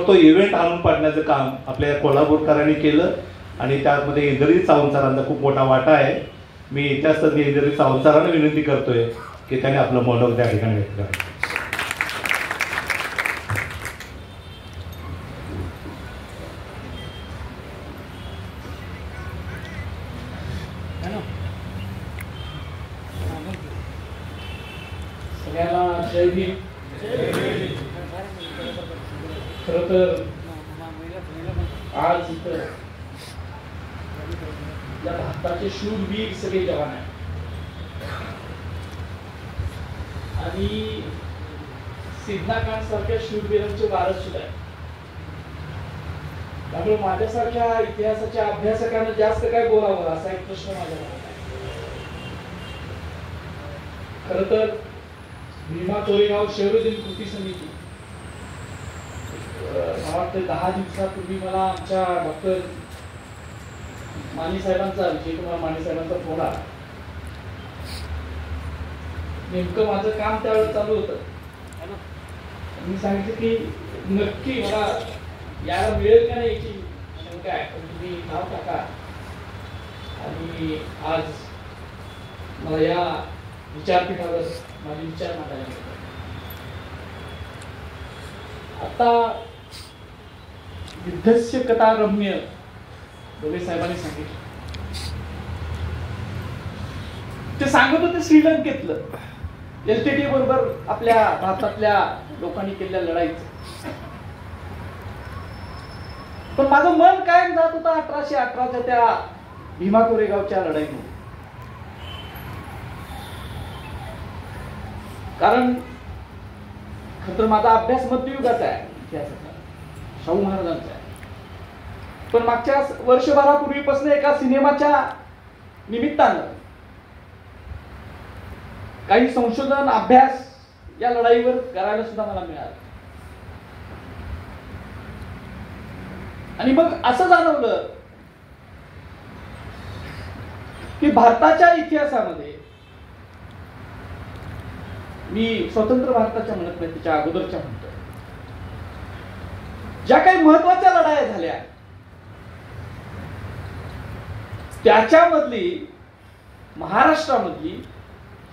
तो इव्हेंट आणून पाडण्याचं काम आपल्या कोल्हापूरकरांनी केलं आणि त्यामध्ये इंद्रजित सावंतसरांचा खूप मोठा वाटा आहे. मी इतिहासतज्ञ इंद्रजित सावंतसरांना विनंती करतोय की त्याने आपलं मोनोग त्या ठिकाणी व्यक्त करावं. सगळ्यांना जय भीम. खरं तर आज इथं या भारताचे शूरवीर सगळे जवान आहेत आणि सिद्धनाकांत सारख्या शूरवीरांचे वारस सुद्धा आहेत. त्यामुळे माझ्यासारख्या इतिहासाच्या अभ्यासकांना जास्त काय बोलावं असा एक प्रश्न माझ्या मनात आहे. खरं तर भीमा कोरेगाव शौर्यदिन कृती समिती मला वाटतं 10 दिवसापूर्वी मला आमच्या डॉक्टर माने साहेबांचा विजयकुमार माने साहेबांचा फोन आला. नेमकं माझं काम त्यावेळेस चालू होतं. मी सांगितलं की नक्की मला यायला मिळेल का नाही याची शंका आहे, पण तुम्ही नाव टाका आणि आज मला या विचारपीठावर माझे विचार मांडायला. आता युद्धस्य कथा रम्य डोले साहेबांनी सांगितलं. ते सांगत होते श्रीलंकेतलं LTT बरोबर आपल्या भारतातल्या लोकांनी केलेल्या लढाईचं. पण माझं मन काय जात होतं 1818च्या त्या भीमा कोरेगावच्या लढाईमध्ये. कारण खरं तर माझा अभ्यास मध्ययुगाचा आहे, इतिहासाचा, शाहू महाराजांचा आहे. पण मागच्या वर्षभरापूर्वीपासून एका सिनेमाच्या निमित्तानं काही संशोधन अभ्यास या लढाईवर करायला सुद्धा मला मिळालं. आणि मग असं जाणवलं की भारताच्या इतिहासामध्ये, मी स्वतंत्र भारताच्या म्हणत नाही, त्याच्या अगोदरच्या म्हणतो, ज्या काही महत्वाच्या लढाया झाल्या त्याच्यामधली महाराष्ट्रामधली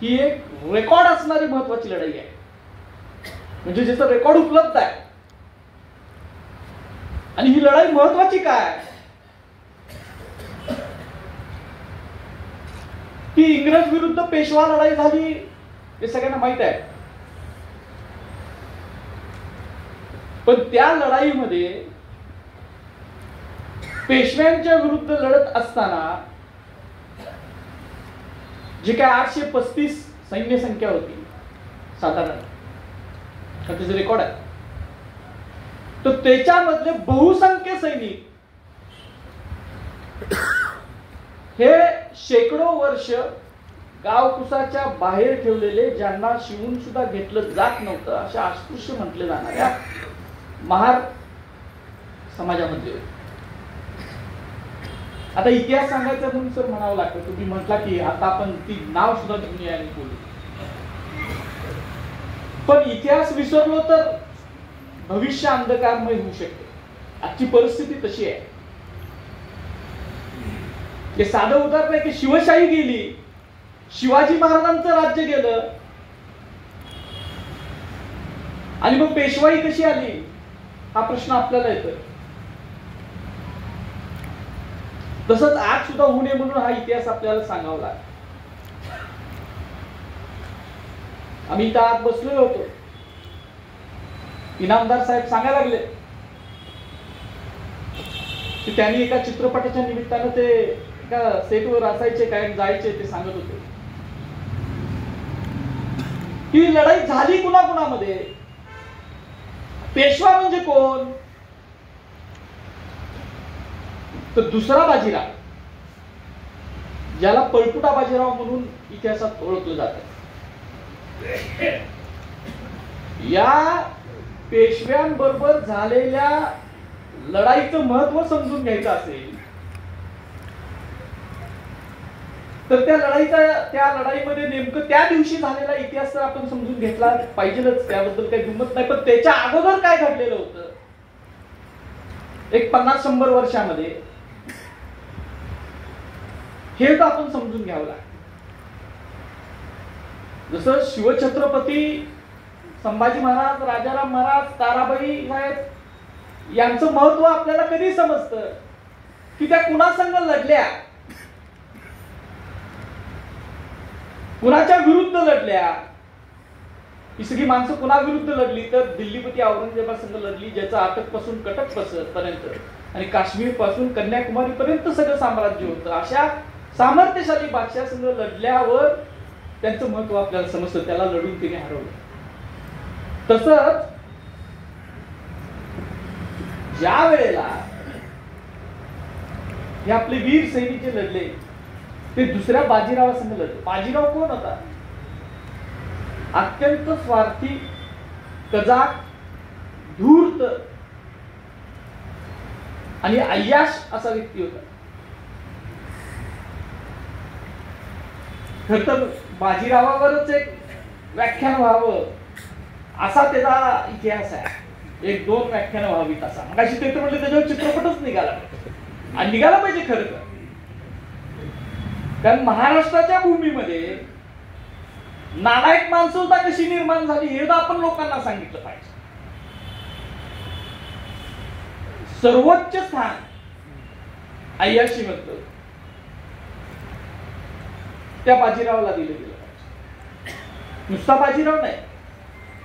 ही एक रेकॉर्ड असणारी महत्वाची लढाई आहे. म्हणजे ज्याचं रेकॉर्ड उपलब्ध आहे. आणि ही लढाई महत्वाची काय की इंग्रज विरुद्ध पेशवा लढाई झाली हे सगळ्यांना माहित आहे. पण त्या लढाईमध्ये पेशव्यांच्या विरुद्ध लढत असताना जे काय 835 सैन्य संख्या होती साधारण, त्याचे रेकॉर्ड आहे, तर त्याच्यामधले बहुसंख्य सैनिक हे शेकडो वर्ष गावकुसाच्या बाहेर ठेवलेले, ज्यांना शिवून सुद्धा घेतलं जात नव्हतं अशा अस्पृश्य म्हटले जाणाऱ्या महार समाजामध्ये. आता इतिहास सांगायचा म्हणून सर म्हणावं लागतं. तुम्ही म्हटला की आता आपण ती नाव सुद्धा तुम्ही बोलू, पण इतिहास विसरलो तर भविष्य अंधकारमय होऊ शकते. आजची परिस्थिती तशी आहे. हे साधं उदाहरण आहे की शिवशाही गेली, शिवाजी महाराजांचं राज्य गेलं आणि मग पेशवाई कशी आली हा प्रश्न आपल्याला येतो. तसंच आज सुद्धा होऊ नये म्हणून हा इतिहास आपल्याला सांगावा लागला. आम्ही इथं आत बसलेलो होतो, इनामदार साहेब सांगायला लागले की त्यांनी एका चित्रपटाच्या निमित्तानं ते एका सेटवर असायचे, काय जायचे, ते सांगत होते ही लढाई झाली कुणाकुणामध्ये. पेशवा म्हणजे कोण, तर दुसरा बाजीराव, ज्याला पळपुटा बाजीराव म्हणून इतिहासात ओळखलं जातं. या पेशव्यांबरोबर झालेल्या लढाईचं महत्व समजून घ्यायचं असेल तर त्या लढाईमध्ये नेमकं त्या दिवशी झालेला इतिहास तर आपण समजून घेतला पाहिजेच, त्याबद्दल काही दुमत नाही. पण त्याच्या अगोदर काय घडलेलं होतं एक 50-100 वर्षामध्ये हे तर आपण समजून घ्यावं लागतं. जसं शिवछत्रपती संभाजी महाराज, राजाराम महाराज, ताराबाई साहेब यांचं महत्व आपल्याला कधी समजतं की त्या कुणासंग लढल्या, कुणाच्या विरुद्ध लढल्या. ही सगळी माणसं कुणाविरुद्ध लढली तर दिल्लीपती औरंगजेबासंग लढली, ज्याचं अटक पासून कटक पर्यंत आणि काश्मीर पासून कन्याकुमारी पर्यंत सगळं साम्राज्य होतं. अशा सामर्थ्यशाली बादशाहसंग लढल्यावर त्यांचं महत्व आपल्याला समजतं, त्याला लढून तिने हरवलं. तसंच ज्या वेळेला हे आपले वीर सैनिक जे लढले ते दुसऱ्या बाजीरावासंग लढले. बाजीराव कोण होता? अत्यंत स्वार्थी, कजाक, धूर्त आणि अय्याश असा व्यक्ती होता. खर तर बाजीरावावरच एक व्याख्यान व्हावं असा त्याचा इतिहास आहे. 1-2 व्याख्यानं व्हावीत असा. मगाशी ते म्हणले त्याच्यावर चित्रपटच निघाला आणि निघाला पाहिजे खरं तर. कारण महाराष्ट्राच्या भूमीमध्ये नालायक माणसं कशी निर्माण झाली हे आपण लोकांना सांगितलं पाहिजे. सर्वोच्च स्थान अय्याशी मधलं त्या बाजीरावाला दिलं गेलं पाहिजे. नुसता बाजीराव नाही,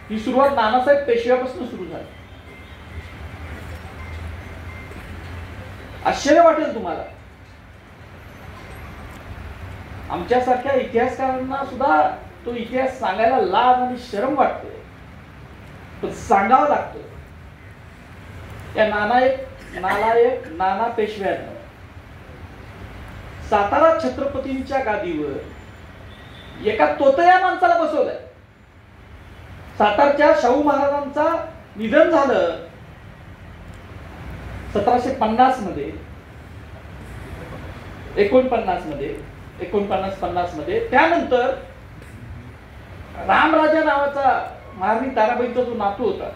ही सुरुवात नानासाहेब पेशव्यापासून सुरू झाली. आश्चर्य वाटेल तुम्हाला, आमच्यासारख्या इतिहासकारांना सुद्धा तो इतिहास सांगायला लाज आणि शरम वाटते, पण सांगावं लागतं. त्या नालायक नाना पेशव्यानं सातारा छत्रपतींच्या गादीवर एका तोतया माणसाला बसवलंय. सातारच्या शाहू महाराजांचा निधन झालं 1750 मध्ये, 49-50 मध्ये. त्यानंतर रामराजा नावाचा महाराणी ताराबाईंचा जो नातू होता,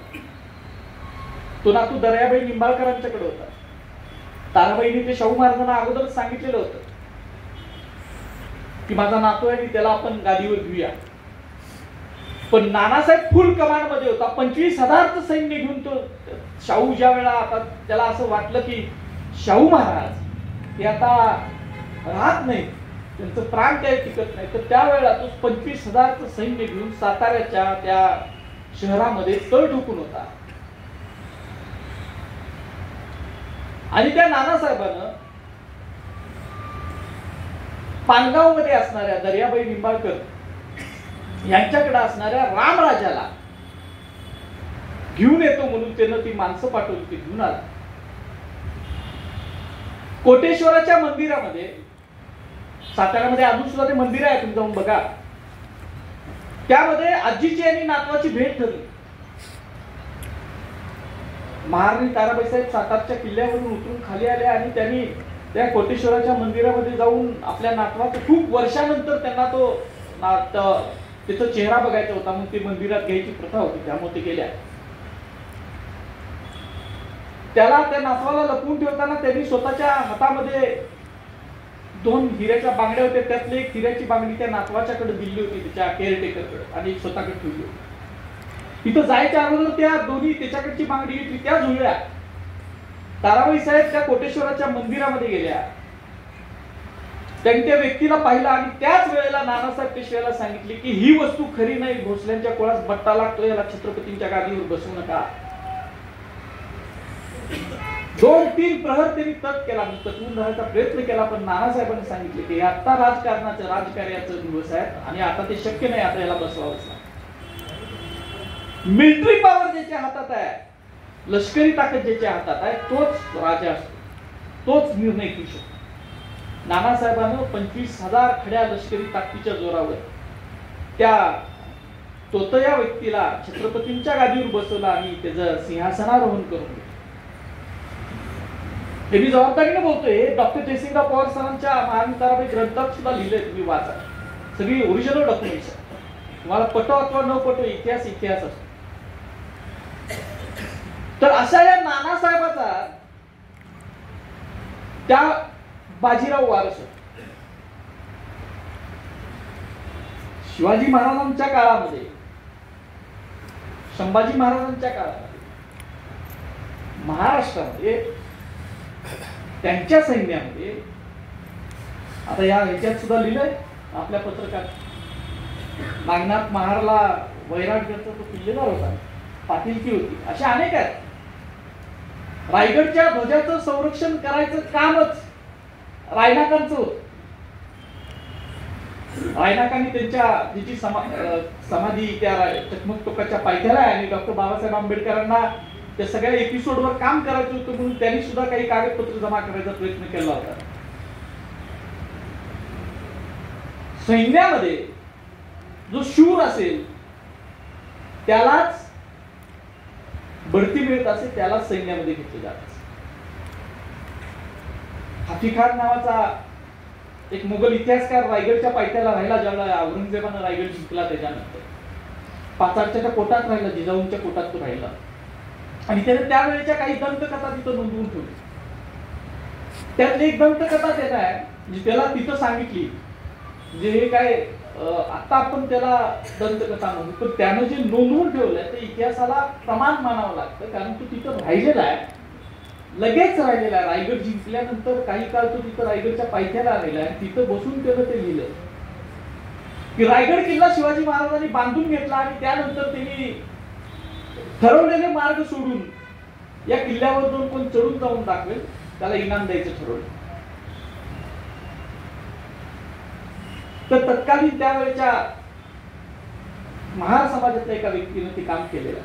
तो नातू दर्याबाई निंबाळकरांच्याकडे होता. ताराबाईंनी ते शाहू महाराजांना अगोदरच सांगितलेलं होतं की माझा नातू आहे आणि त्याला आपण गादीवर घेऊया. पण नानासाहेब फुल कमांड मध्ये होता. 25,000चं सैन्य घेऊन तो शाहू ज्या वेळा आता त्याला असं वाटलं की शाहू महाराज हे आता राहत नाही, त्यांचं प्राण काही टिकत नाही, तर त्यावेळेला तो 25,000चं सैन्य घेऊन साताऱ्याच्या त्या शहरामध्ये तळ ठोकून होता. आणि त्या नानासाहेबानं पानगाव मध्ये असणाऱ्या दर्याबाई निंबाळकर यांच्याकडे असणाऱ्या रामराजाला घेऊन येतो म्हणून त्यानं ती माणसं पाठवली, ती घेऊन आला. कोटेश्वराच्या मंदिरामध्ये, साताऱ्यामध्ये अजून सुद्धा ते मंदिर आहे, तुम्ही जाऊन बघा. त्यामध्ये आजीची आणि नातवाची भेट ठरली. महाराणी ताराबाई साहेब सातारच्या किल्ल्यावरून उतरून खाली आले आणि त्यांनी त्या कोटेश्वराच्या मंदिरामध्ये जाऊन आपल्या नातवाचं खूप वर्षानंतर त्यांना त्याचा चेहरा बघायचा होता, म्हणून ते मंदिरात घ्यायची प्रथा होती, त्यामुळे ते गेल्या. त्याला त्या नातवाला लपवून ठेवताना त्यांनी स्वतःच्या हातामध्ये 2 हिऱ्याच्या बांगड्या होत्या, त्यातली एक हिऱ्याची बांगडी त्या नातवाच्याकडे दिली होती, त्याच्या केअरटेकरकडे, आणि एक स्वतःकडे ठेवली होती. तिथं जायच्या अगोदर त्या दोन्ही त्याच्याकडची बांगडी घेतली, त्या जुळल्या. ताराबाई साहेब त्या कोटेश्वराच्या मंदिरामध्ये गेल्या, त्यांनी त्या व्यक्तीला पाहिलं आणि त्याच वेळेला नानासाहेब पेशव्याला सांगितले की ही वस्तू खरी नाही, भोसल्यांच्या कोळास बट्टा लागतो, याला छत्रपतींच्या गादीवर बसवू नका. 2-3 प्रहर त्यांनी तट केला, तटवून धरायचा प्रयत्न केला, पण नानासाहेबांनी सांगितले की आता राजकारणाचं, राजकार्याचं दिवस आहे आणि आता ते शक्य नाही, आता याला बसवावंच नाही. मिलिटरी पॉवर ज्याच्या हातात आहे, लष्करी ताकद ज्याच्या हातात आहे, तोच राजा असतो, तोच निर्णय घेऊ शकतो. नानासाहेबांना 25,000 खड्या लष्करी ताकदीच्या जोरावर त्या तोतया व्यक्तीला छत्रपतींच्या गादीवर बसवलं आणि त्याचं सिंहासनारोहण करून घेतलं. हे मी जबाबदारीने बोलतोय. डॉक्टर जयसिंगराव पवार सरांच्या महाराणी ताराबाई ग्रंथात सुद्धा लिहिलंय, तुम्ही वाचा, सगळी ओरिजिनल डॉक्युमेंट्स. तुम्हाला पटो अथवा न पटो, इतिहास इतिहास असतो. तर अशा या नानासाहेबाचा त्या बाजीराव वारस शिवाजी महाराजांच्या काळामध्ये, संभाजी महाराजांच्या काळामध्ये महाराष्ट्रामध्ये त्यांच्या सैन्यामध्ये, आता या ह्याच्यात सुद्धा लिहिलंय आपल्या पत्रकात, नागनाथ महारला वैराटगडचा तो किल्लेदार होता, पाटीलकी होती, अशा अनेक आहेत. रायगडच्या ध्वजाचं संरक्षण करायचं कामच रायनाकांचं होतं. रायनाकांनी त्यांच्या जिची समाधी त्या चकमक टोकाच्या पायथ्याला आहे आणि डॉक्टर बाबासाहेब आंबेडकरांना त्या सगळ्या एपिसोडवर काम करायचं होतं म्हणून त्यांनी सुद्धा काही कागदपत्र जमा करायचा प्रयत्न केला होता. सैन्यामध्ये जो शूर असेल त्यालाच बढती मिळत असेल, त्यालाच सैन्यामध्ये घेतले जात असे. हाफी खान नावाचा एक मुघल इतिहासकार रायगडच्या पायथ्याला राहिला, ज्यावेळेला औरंगजेबानं रायगड जिंकला त्याच्यानंतर पाचाडच्या कोटात राहिला, जिजाऊंच्या कोटात तो राहिला आणि त्याने त्यावेळेच्या काही दंतकथा तिथं नोंदवून ठेवली. त्यातली एक दंतकथा त्याला आहे, म्हणजे त्याला तिथं सांगितली, म्हणजे हे काय आता आपण त्याला दंतकथा म्हणू, पण त्यानं जे नोंदवून ठेवलंय ते इतिहासाला प्रमाण मानावं लागतं, कारण तो तिथं राहिलेला आहे, लगेच राहिलेला आहे. रायगड जिंकल्यानंतर काही काळ तो तिथं रायगडच्या पायथ्याला राहिला आहे. तिथं बसून त्यानं ते लिहिलं की रायगड किल्ला शिवाजी महाराजांनी बांधून घेतला आणि त्यानंतर त्यांनी ठरवलेले मार्ग सोडून या किल्ल्यावर जाऊन कोण चढून जाऊन दाखवेल त्याला इनाम द्यायचं ठरवलं. तर तत्कालीन त्यावेळेच्या महार समाजातल्या एका व्यक्तीनं ते काम केलेलं.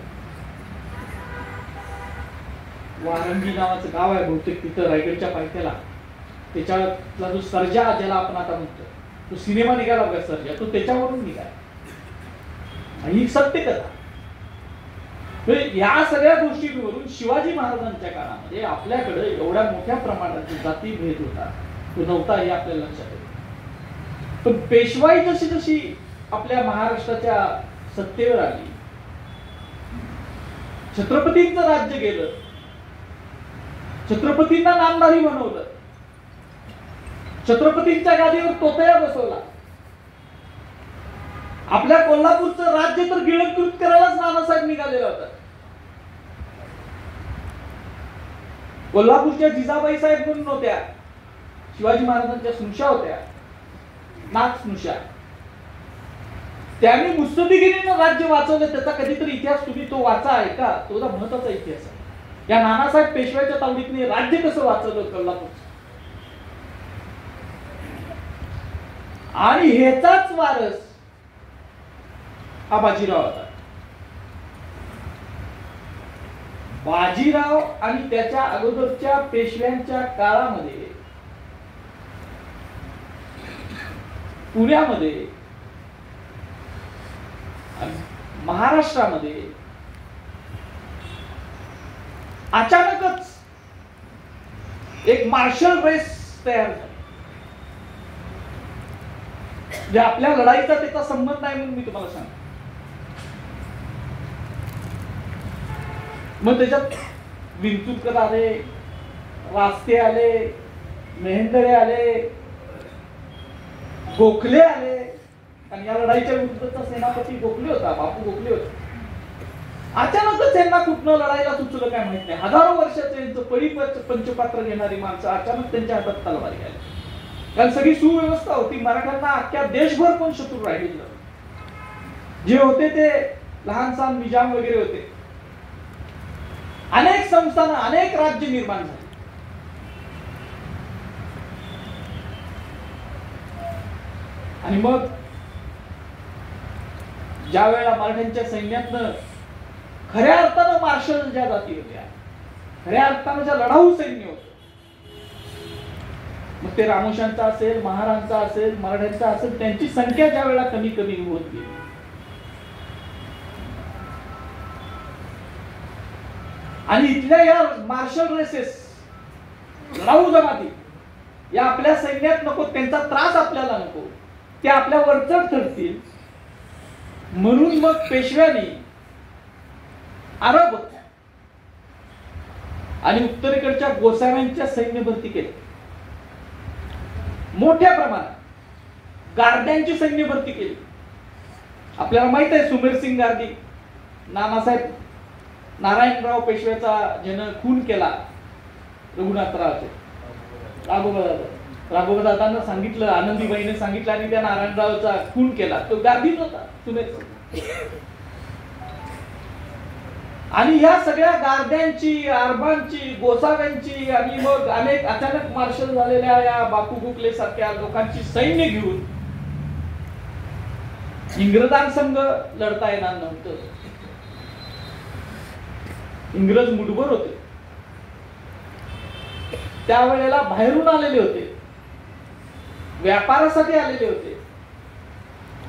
वारंगी नावाचं गाव आहे बहुतेक तिथं रायगडच्या पायथ्याला, त्याच्यातला जो सर्जा ज्याला आपण आता म्हणतो, तो सिनेमा निघाला बघा सर्जा, तो त्याच्यावरून निघाला. ही सत्य कथा. या सगळ्या गोष्टींवरून शिवाजी महाराजांच्या काळामध्ये आपल्याकडे एवढ्या मोठ्या प्रमाणात जाती भेद होता तो नव्हता हे आपल्याला लक्षात येतं. पण पेशवाई जशी जशी आपल्या महाराष्ट्राच्या सत्तेवर आली, छत्रपतींचं राज्य गेलं, छत्रपतींना नामधारी बनवलं, छत्रपतींच्या गादीवर तोतया बसवला. आपल्या कोल्हापूरचं राज्य तर गिळंकृत करायलाच नानासाहेब निघालेला होता. कोल्हापूरच्या जिजाबाई साहेब म्हणून होत्या, शिवाजी महाराजांच्या स्नुषा होत्या, नाथ स्नुषा. त्यांनी मुत्सद्देगिरीनं राज्य वाचवलं. त्याचा कधीतरी इतिहास तुम्ही तो वाचा आहे का? तो महत्वाचा इतिहास आहे. या नानासाहेब पेशव्याच्या तावडीतने राज्य कसं वाचवलं कोल्हापूरचं, आणि ह्याचाच वारस हा बाजीराव होता. बाजीराव आणि त्याच्या अगोदरच्या पेशव्यांच्या काळामध्ये पुण्यामध्ये महाराष्ट्रामध्ये अचानकच एक मार्शल रेस तयार झाली. जे आपल्या लढाईचा त्याचा संबंध नाही म्हणून मी तुम्हाला सांगतो. मग त्याच्यात विंचुरकर आले, रास्ते आले, मेहेंदळे आले, गोखले आले. आणि या लढाईच्या विरुद्धचा सेनापती गोखले होता, बापू गोखले होता. अचानकच यांना कुठनं लढायला सुचलं काय माहित नाही. हजारो वर्षाचे यांचं पंचपात्र घेणारी माणसं अचानक त्यांच्या हातात तलवारी आली. कारण सगळी सुव्यवस्था होती. मराठ्यांना अख्ख्या देशभर कोण शत्रू राहिलेलं जे होते ते लहान सहान निजाम वगैरे होते. अनेक संस्थान, अनेक राज्य निर्माण झाले. आणि मग ज्या वेळेला मराठ्यांच्या सैन्यातनं खऱ्या अर्थानं मार्शल ज्या जाती होत्या, खऱ्या अर्थानं ज्या लढाऊ सैन्य होतं, मग ते रामोशांचा असेल, महारांचा असेल, मराठ्यांचा असेल, त्यांची संख्या ज्या वेळेला कमी कमी होत गेली, आणि इथल्या या मार्शल रेसेस, लढाऊ जमाती या आपल्या सैन्यात नको, त्यांचा त्रास आपल्याला नको, ते आपल्या वरचढ ठरतील म्हणून मग पेशव्यांनी अरब आणि उत्तरेकडच्या गोसाव्यांच्या सैन्य भरती केली. मोठ्या प्रमाणात गार्ड्यांची सैन्य भरती केली. आपल्याला माहित आहे सुमेरसिंग गार्दी, नानासाहेब नारायणराव पेशव्याचा ज्यानं खून केला रघुनाथरावचे, राघोबादादांना सांगितलं, आनंदीबाईने सांगितलं आणि त्या नारायणरावचा खून केला, तो गार्दीच होता सुमेरसिंग. आणि या सगळ्या गार्द्यांची, अरबांची, गोसाव्यांची आणि मग अनेक अचानक मार्शल झालेल्या या बापू गोखले सारख्या लोकांची सैन्य घेऊन इंग्रजांसंग लढता येणार नव्हतं. इंग्रज मुठभर होते, त्यावेळेला बाहेरून आलेले होते, व्यापारासाठी आलेले होते,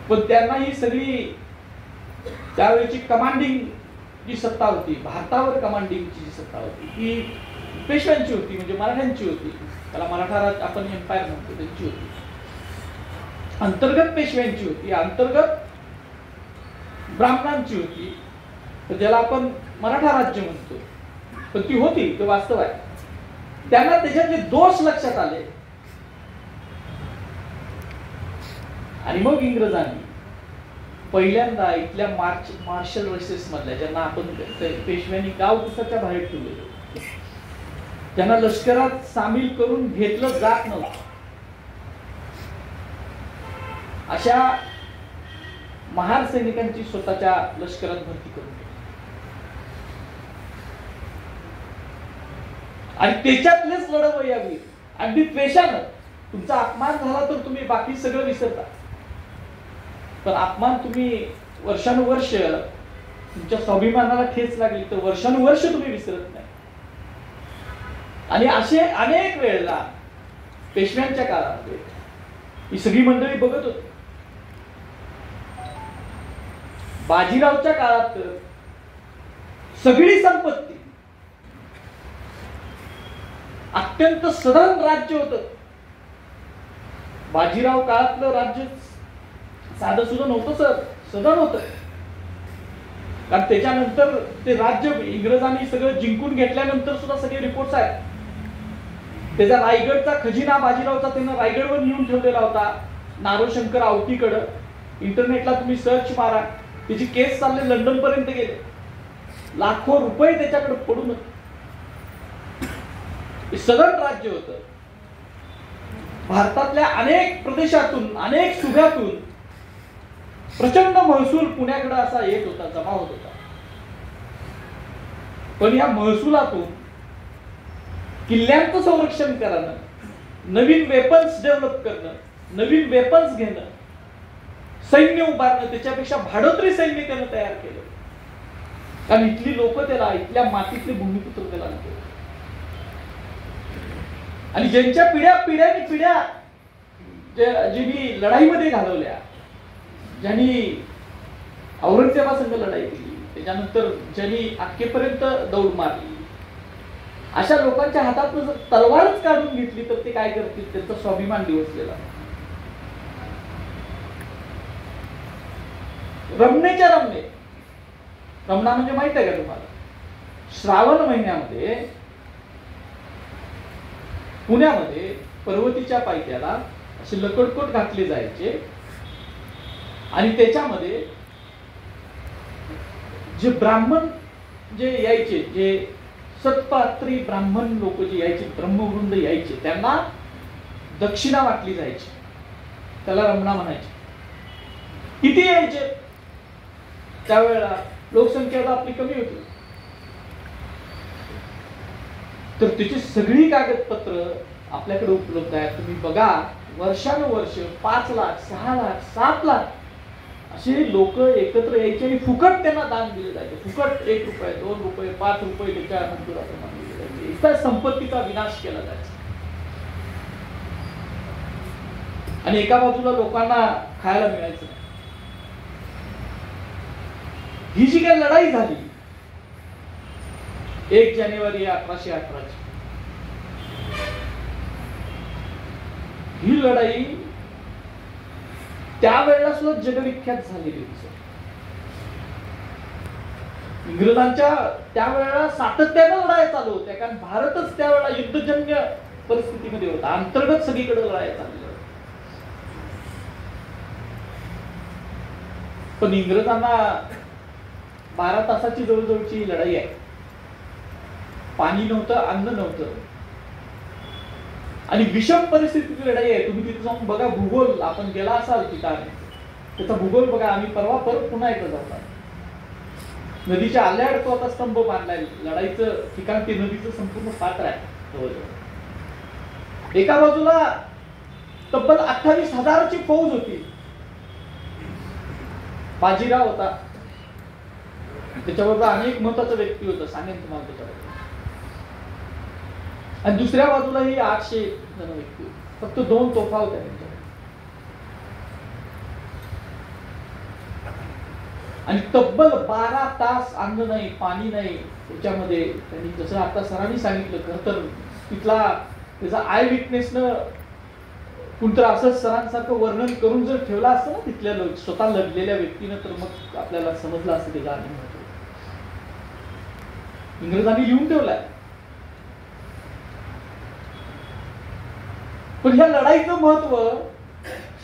पण त्यांना ही सगळी त्यावेळेची कमांडिंग जी सत्ता होती, भारतावर कमांडिंगची जी सत्ता होती ती पेशव्यांची होती, म्हणजे मराठ्यांची होती. त्याला मराठा राज आपण एम्पायर म्हणतो, त्यांची होती. अंतर्गत पेशव्यांची होती, अंतर्गत ब्राह्मणांची होती, तर ज्याला आपण मराठा राज्य म्हणतो, पण ती होती, ते वास्तव आहे. त्यांना त्याच्यातले दोष लक्षात आले आणि मग इंग्रजांनी पहिल्यांदा इथल्या मार्शल रेसेस मधल्या, ज्यांना आपण पेशव्यांनी गाव कुसाच्या बाहेर ठेवले, त्यांना लष्करात सामील करून घेतलं जात नव्हतं, अशा महार सैनिकांची स्वतःच्या लष्करात भरती करून घेतली. आणि त्याच्यातलेच लढवय्या यावी, अगदी द्वेषानं. तुमचा अपमान झाला तर तुम्ही बाकी सगळं विसरता, पण अपमान तुम्ही वर्षानुवर्ष, तुमच्या स्वाभिमानाला ठेच लागली तर वर्षानुवर्ष तुम्ही विसरत नाही. आणि असे अनेक वेळेला पेशव्यांच्या काळामध्ये ही सगळी मंडळी बघत होती. बाजीरावच्या काळात सगळी संपत्ती, अत्यंत सधन राज्य होतं. बाजीराव काळातलं राज्य साधं सुद्धा नव्हतं सर, सधन होतं. कारण त्याच्यानंतर ते राज्य इंग्रजांनी सगळं जिंकून घेतल्यानंतर सुद्धा सगळे रिपोर्ट्स आहेत. त्याचा रायगडचा खजिना बाजीरावचा त्यानं रायगडवर नेऊन ठेवलेला होता, नारोशंकर आवटीकडं. इंटरनेटला तुम्ही सर्च मारा, त्याची केस चालले लंडन पर्यंत गेले, लाखो रुपये त्याच्याकडे पडून. सधन राज्य होतं. भारतातल्या अनेक प्रदेशातून, अनेक सुभ्यातून प्रचंड महसूल पुण्याकडे असा येत होता, जमा होत होता. पण या महसुलातून किल्ल्यांचं संरक्षण करणं, नवीन वेपन्स डेव्हलप करणं, नवीन वेपन्स घेणं, सैन्य उभारणं, त्याच्यापेक्षा भाडोत्री सैन्य त्यानं तयार केलं. कारण इथली लोक त्याला, इथल्या मातीतले भूमिपुत्र त्याला नव्हते. आणि ज्यांच्या पिढ्यानी पिढ्या ज्यांनी लढाईमध्ये घालवल्या, ज्यांनी औरंगजेबासंग लढाई केली, त्याच्यानंतर ज्यांनी अक्केपर्यंत दौड मारली, अशा लोकांच्या हातातून जर तलवारच काढून घेतली तर ते काय करतील? त्यांचा स्वाभिमान दिवसलेला. रमणेच्या रमणे, रमणा म्हणजे माहित आहे का तुम्हाला? श्रावण महिन्यामध्ये पुण्यामध्ये पर्वतीच्या पायथ्याला असे लकडकोट घातले जायचे आणि त्याच्यामध्ये जे ब्राह्मण जे यायचे, जे सत्पात्री ब्राह्मण लोक जे यायचे, ब्रह्मवृंद यायचे, त्यांना दक्षिणा वाटली जायची. त्याला रमणा म्हणायचे. किती यायचे? त्यावेळेला लोकसंख्या आपली कमी होती, तर त्याची सगळी कागदपत्र आपल्याकडे उपलब्ध आहेत. तुम्ही बघा, वर्षानुवर्ष 5 लाख, 6 लाख, 7 लाख असे लोक एकत्र यायचे आणि फुकट त्यांना दान दिले जायचे. फुकट 1 रुपये, 2 रुपये, 5 रुपये त्याच्या मंजुराप्रमाणे दिले जायचे. इतका संपत्तीचा विनाश केला जायचा. आणि एका बाजूला लोकांना खायला मिळायचं नाही. ही जी काही लढाई झाली 1 जानेवारी 1818 ही लढाई त्यावेळेला सुद्धा जगविख्यात झालेली होती. इंग्रजांच्या त्यावेळेला सातत्यानं लढाई चालू होत्या, कारण भारतच त्यावेळेला युद्धजन्य परिस्थितीमध्ये होता. अंतर्गत सगळीकडे लढाई चाललेल्या होत्या. पण इंग्रजांना 12 तासाची जवळजवळची लढाई आहे. पाणी नव्हतं, अन्न नव्हतं आणि विषम परिस्थितीची लढाई आहे. तुम्ही तिथे जाऊन बघा भूगोल, आपण गेला असाल ठिकाणी, त्याचा भूगोल बघा. आम्ही परवा परत पुन्हा एकदा जाऊ. नदीच्या आल्याआड तो आता स्तंभ बांधलाय. लढाईचं ठिकाण ते नदीचं संपूर्ण पात्र आहे. एका बाजूला तब्बल 28,000ची फौज होती. बाजीराव होता, त्याच्याबरोबर अनेक महत्वाचा व्यक्ती होता, सांगेन तुम्हाला त्याच्याबरोबर. आणि दुसऱ्या बाजूलाही 800 जण व्यक्ती होते. फक्त 2 तोफा होत्या त्यांच्याकडे. आणि तब्बल 12 तास अन्न नाही, पाणी नाही. त्याच्यामध्ये त्यांनी जसं आता सरांनी सांगितलं, खरं तर तिथला त्याचा आय विटनेसनं कुणतर असं सरांसारखं वर्णन करून जर ठेवला असतं ना तिथल्या स्वतः लढलेल्या व्यक्तीनं, तर मग आपल्याला समजलं असतं त्याचा आणि महत्व. इंग्रजांनी लिहून ठेवलाय. पण ह्या लढाईचं महत्व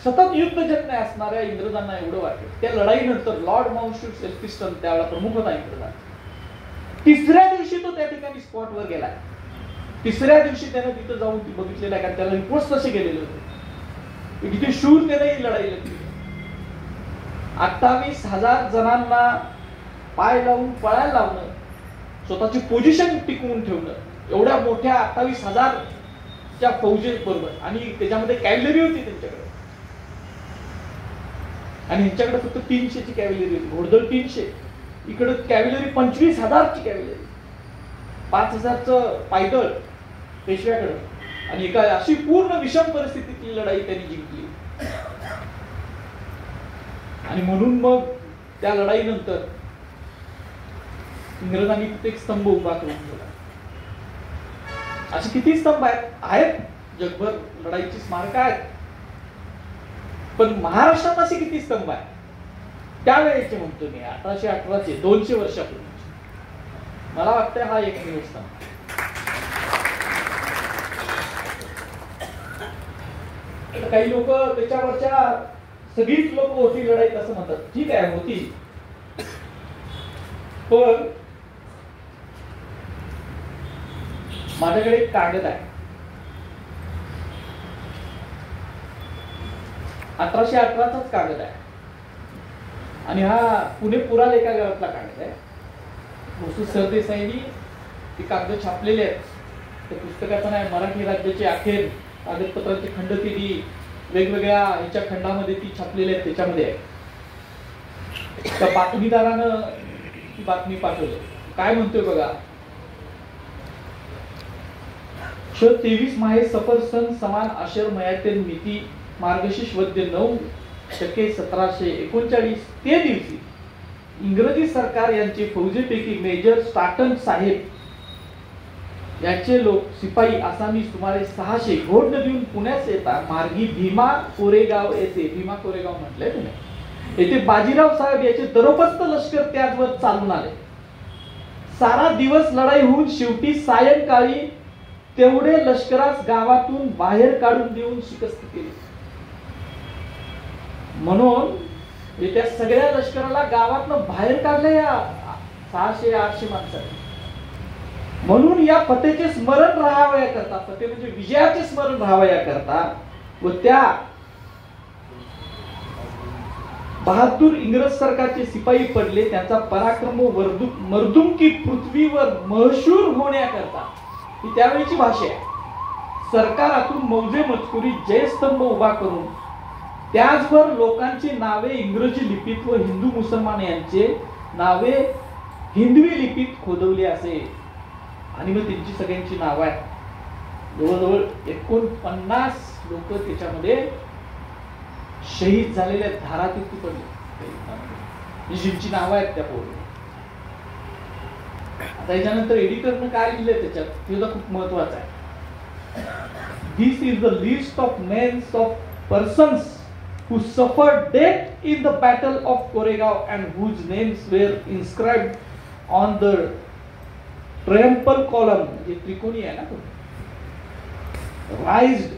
सतत युद्धजन्य असणाऱ्या इंग्रजांना एवढं वाटतं. त्या लढाईनंतर लॉर्ड माउंटबॅटन एल्फिन्स्टन त्यावेळेला प्रमुख होता इंग्रजांचा. 3ऱ्या दिवशी तो त्या ठिकाणी स्पॉटवर गेलाय. 3ऱ्या दिवशी त्याने तिथं जाऊन बघितलेलं आहे, कारण त्याला रिपोर्ट तसे गेलेले होते. किती शूर त्याने ही लढाई लढली. 28,000 जणांना पाय लावून पळायला लावणं, स्वतःची पोझिशन टिकवून ठेवणं, एवढ्या मोठ्या 28,000च्या फौजेबरोबर. आणि त्याच्यामध्ये कॅव्हलरी होती त्यांच्याकडे, आणि ह्यांच्याकडे फक्त 300ची कॅव्हलरी होती. घोडदळ 300, इकडे कॅव्हलरी 25,000ची कॅव्हलरी, 5,000चं पायदळ पेशव्याकडे. आणि एका अशी पूर्ण विषम परिस्थितीतली लढाई त्यांनी जिंकली. आणि म्हणून मग त्या लढाईनंतर इंग्रजांनी तिथे एक स्तंभ उभा करून ठेवला. असे किती स्तंभ आहेत जगभर, लढाईची स्मारक आहेत. पण महाराष्ट्रात असे किती स्तंभ आहेत त्यावेळेचे म्हणतो मी, 1818चे, 200 वर्षापूर्वी. मला वाटतं हा एकमेव स्तंभ. काही लोक त्याच्यावरच्या सगळीच लोक होती लढाईत असं म्हणतात. ठीक आहे, होती. पण माझ्याकडे एक कागद आहे, 1818चाच कागद आहे. आणि हा पुणे पुरालेखागारातला कागद आहे. वसु सरदेसाईंनी ती कागद छापलेले आहेत. त्या पुस्तकाचं नाही, मराठी राज्याची अखेर कागदपत्रांची खंड केली, वेगवेगळ्या ह्याच्या खंडामध्ये ती छापलेली आहेत. त्याच्यामध्ये त्या बातमीदारानं ती बातमी पाठवली. काय म्हणतोय बघा. 23 माहे सफर सन समान अशर मयातेन मिती मार्गशीर्ष वद्य 9 शके 1739 ते दिवशी इंग्रजी सरकार यांचे फौजेपैकी मेजर स्टाटन साहेब याचे लोक सिपाही आसामी सुमारे 600 घोड नदीहून पुण्यास येता मार्गी भीमा कोरेगाव येथे, भीमा कोरेगाव म्हटलंय तुम्ही, येथे बाजीराव साहेब याचे दरोपस्त लष्कर त्याचवर चालून आले. सारा दिवस लढाई होऊन शेवटी सायंकाळी तेवढे लष्करास गावातून बाहेर काढून देऊन शिकस्त केली. म्हणून त्या सगळ्या लष्कराला गावातनं बाहेर काढले या 600-800 माणसांनी. म्हणून या फतेचे स्मरण राहावया करता, फते म्हणजे विजयाचे स्मरण राहावया करता व त्या बहादूर इंग्रज सरकारचे सिपाही पडले, त्यांचा पराक्रम मर्दुमकी पृथ्वीवर महशूर होण्याकरता, ही त्यावेळीची भाषा आहे. सरकारातून मौजे मजकुरी जयस्तंभ उभा करून त्याचवर लोकांची नावे इंग्रजी लिपीत व हिंदू मुसलमान यांचे नावे हिंदवी लिपीत खोदवली असे. आणि मग त्यांची सगळ्यांची नाव आहेत. जवळजवळ 49 लोक त्याच्यामध्ये शहीद झालेले आहेत, धारातीर्थी पडले, ज्यांची नाव आहेत त्या पोरी. आता याच्यानंतर एडिटरनं काय लिहिलंय त्याच्यात ते सुद्धा खूप महत्वाचं आहे. This is the list of names of persons who suffered death in the battle of Koregaon and whose names were inscribed on the triumphal column, ये त्रिकोणी आहे ना, raised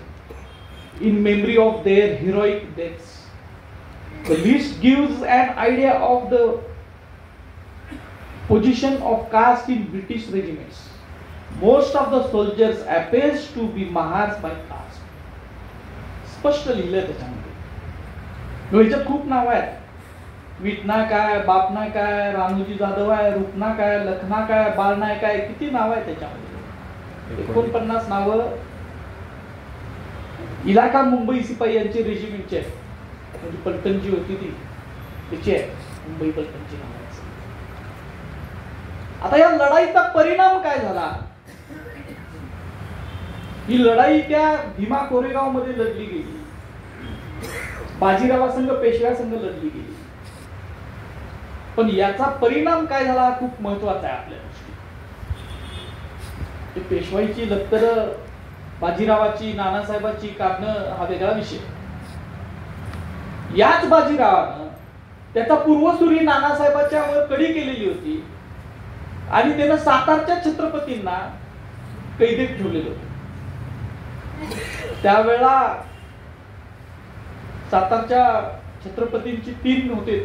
in memory of their heroic deaths. The list gives an idea of the position of caste in British regiments. Most of the soldiers appears to be Mahars by caste. स्पष्ट लिहिलंय त्याच्यामध्ये. ह्याच्यात खूप नाव आहेत. विटना काय, बापना काय, रामोजी जाधव आहे, रुपना काय, लखना काय, बाळनायक आहे, किती नाव आहे त्याच्यामध्ये. 49 नावं इलाका मुंबई सिपाई यांची रेजिमेंटची आहे. म्हणजे पलटण जी होती ती त्याची आहे, मुंबई पलटणची नाव. आता या लढाईचा परिणाम काय झाला? ही लढाई त्या भीमा कोरेगाव मध्ये लढली गेली. बाजीरावासंग पेशव्यासंग लढली गेली. पण याचा परिणाम काय झाला खूप महत्वाचा आहे आपल्या दृष्टीने. पेशवाईची लत्तर, बाजीरावाची, नानासाहेबाची काढणं हा वेगळा विषय. याच बाजीरावानं त्याचा पूर्वसुरी नानासाहेबाच्या वर कडी केलेली होती आणि त्यानं सातारच्या छत्रपतींना कैदेत ठेवलेलं होतं. त्यावेळा सातारच्या छत्रपतींची 3 होते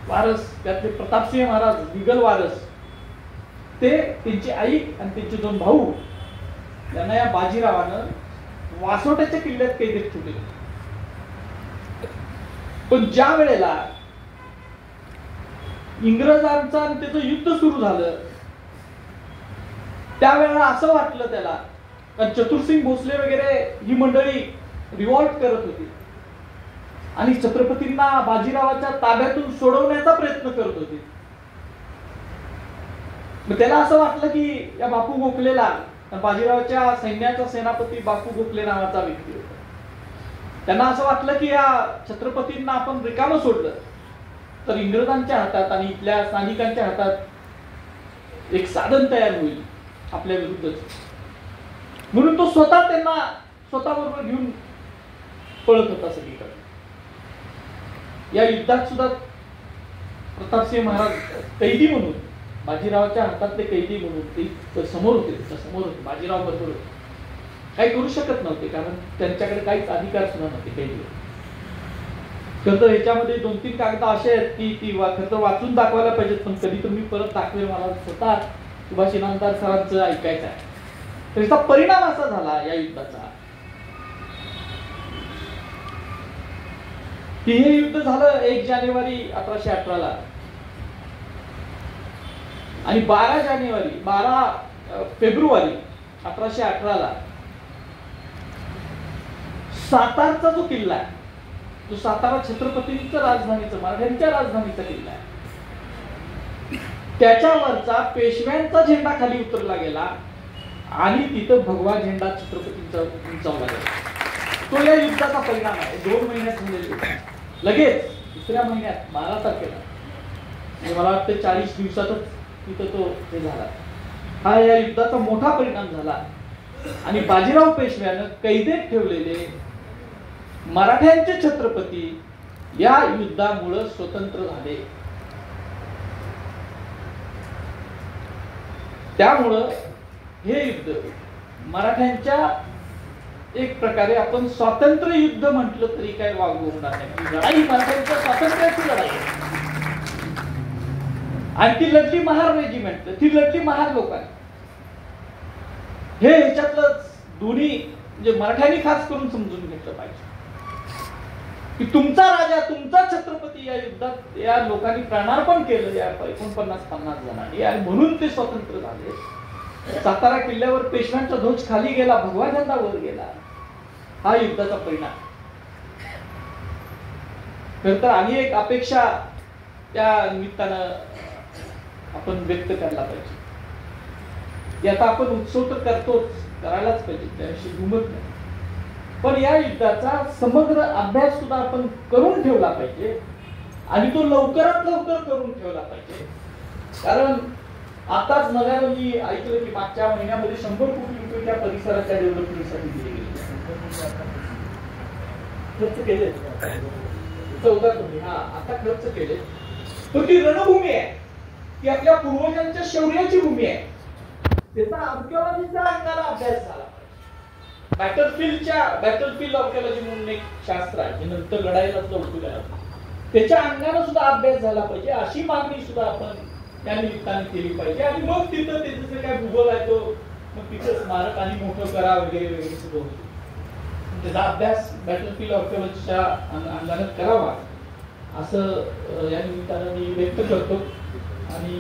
वारस. त्यातले प्रतापसिंह महाराज दिगल वारस, ते त्यांची आई आणि त्यांचे 2 भाऊ यांना या बाजीरावानं वासोट्याच्या किल्ल्यात कैदेत ठेवले. पण ज्या वेळेला इंग्रजांचं आणि त्याचं युद्ध सुरू झालं त्यावेळेला असं वाटलं त्याला, कारण चतुरसिंग भोसले वगैरे ही मंडळी रिव्हॉल्ट करत होती आणि छत्रपतींना बाजीरावाच्या ताब्यातून सोडवण्याचा प्रयत्न करत होते. मग त्याला असं वाटलं की या बापू गोखलेला, बाजीरावाच्या सैन्याचा सेनापती बापू गोखले नावाचा व्यक्ती होता, त्यांना असं वाटलं की या छत्रपतींना आपण रिकामं सोडलं तर इंग्रजांच्या हातात आणि इथल्या स्थानिकांच्या हातात एक साधन तयार होईल आपल्या विरुद्ध. म्हणून तो स्वतः त्यांना स्वतःबरोबर घेऊन पळत होता सगळीकडे. या युद्धात सुद्धा प्रतापसिंह महाराज कैदी म्हणून, बाजीरावाच्या हातातले कैदी म्हणून ते समोर होते, समोर होते, बाजीराव बरोबर होते. काही करू शकत नव्हते कारण त्यांच्याकडे काहीच अधिकार सुद्धा नव्हते कैदी. खरं तर ह्याच्यामध्ये 2-3 कागद असे आहेत की ती खरं तर वाचून दाखवायला पाहिजेत, पण कधी तर मी परत दाखवेल. मला स्वतः सुभाष इनामदार सरांचं ऐकायचं आहे. तर याचा परिणाम असा झाला या युद्धाचा की हे युद्ध झालं 1 जानेवारी 1818 आणि 12 फेब्रुवारी 1818 सातारचा जो किल्ला आहे, जो सातारा छत्रपतींचं राजधानीचं, मराठ्यांच्या राजधानीचा किल्ला आहे, त्याच्यावरचा पेशव्यांचा झेंडा खाली उतरला गेला आणि तिथं भगवा झेंडा छत्रपतींचा उंचावला गेला. तो या युद्धाचा परिणाम आहे. 2 महिन्यात झालेले लगेच 2ऱ्या महिन्यात 12 तारखेला, मला वाटतं 40 दिवसातच तिथं तो हे झाला. हा या युद्धाचा मोठा परिणाम झाला आणि बाजीराव पेशव्यानं कैदेत ठेवलेले मराठ्यांचे छत्रपती या युद्धामुळे स्वतंत्र झाले. त्यामुळं हे युद्ध मराठ्यांच्या एक प्रकारे आपण स्वातंत्र्य युद्ध म्हटलं तरी काय वागू होणार नाही. लढाई मराठ्यांच्या स्वातंत्र्याची लढाई आहे आणि ती लढली महार रेजिमेंट, ती लढली महार लोकांनी. हे ह्याच्यातलं दोन्ही म्हणजे मराठ्यांनी खास करून समजून घेतलं पाहिजे की तुमचा राजा, तुमचा छत्रपती या युद्धात या लोकांनी प्राणार्पण केलं या 49-50 जणांनी आणि म्हणून ते स्वतंत्र झाले. सातारा किल्ल्यावर पेशव्यांचा ध्वज खाली गेला, भगवा झेंडा वर गेला. हा युद्धाचा परिणाम. खरं तर आणि एक अपेक्षा त्या निमित्तानं आपण व्यक्त करायला पाहिजे. याचा आपण उत्सव तर करतोच, करायलाच पाहिजे, त्याविषयी दुमत नाही. पण या युद्धाचा समग्र अभ्यास सुद्धा आपण करून ठेवला पाहिजे आणि तो लवकरात लवकर करून ठेवला पाहिजे. कारण आताच नव्यानं मी ऐकलं की मागच्या महिन्यामध्ये 100 कोटी रुपये त्या परिसराच्या डेव्हलपमेंटसाठी दिले गेले. खर्च केले 14 कोटी. हा, आता खर्च केले. पण ती रणभूमी आहे, ती आपल्या पूर्वजांच्या शौर्याची भूमी आहे. त्याचा आर्किओलॉजीचा अंगाला अभ्यास झाला. बॅटलफील्ड आर्किओलॉजी म्हणून एक शास्त्र आहे, जे नंतर लढाईला सुद्धा उपयोगाला येतं. त्याच्या अंगाने सुद्धा अभ्यास झाला पाहिजे, अशी मागणी सुद्धा आपण त्या निमित्ताने केली पाहिजे. आणि मग तिथं त्याचं जे काय भूगोल आहे तो मग तिथं स्मारक आणि मोठं करा वगैरे वगैरे सुद्धा होतं. त्याचा अभ्यास बॅटलफील्ड आर्किओलॉजीच्या अंगाने करावा असं या निमित्तानं मी व्यक्त करतो. आणि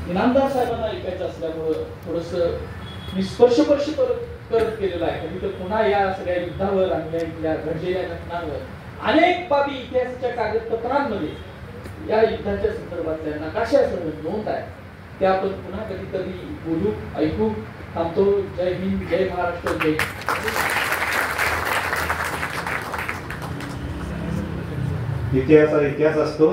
इनामदार साहेबांना ऐकायचं असल्यामुळं थोडंसं निष्कर्ष करत केलेलं आहे. कधी तर पुन्हा या सगळ्या युद्धावर आणि या घडलेल्या घटनांवर अनेक बाबी इतिहासाच्या कागदपत्रांमध्ये या युद्धाच्या संदर्भातल्या नकाशासह नोंद आहे, त्या आपण पुन्हा कधीतरी बोलू, ऐकू. थांबतो. जय हिंद, जय महाराष्ट्र, जय. इतिहास हा इतिहास असतो.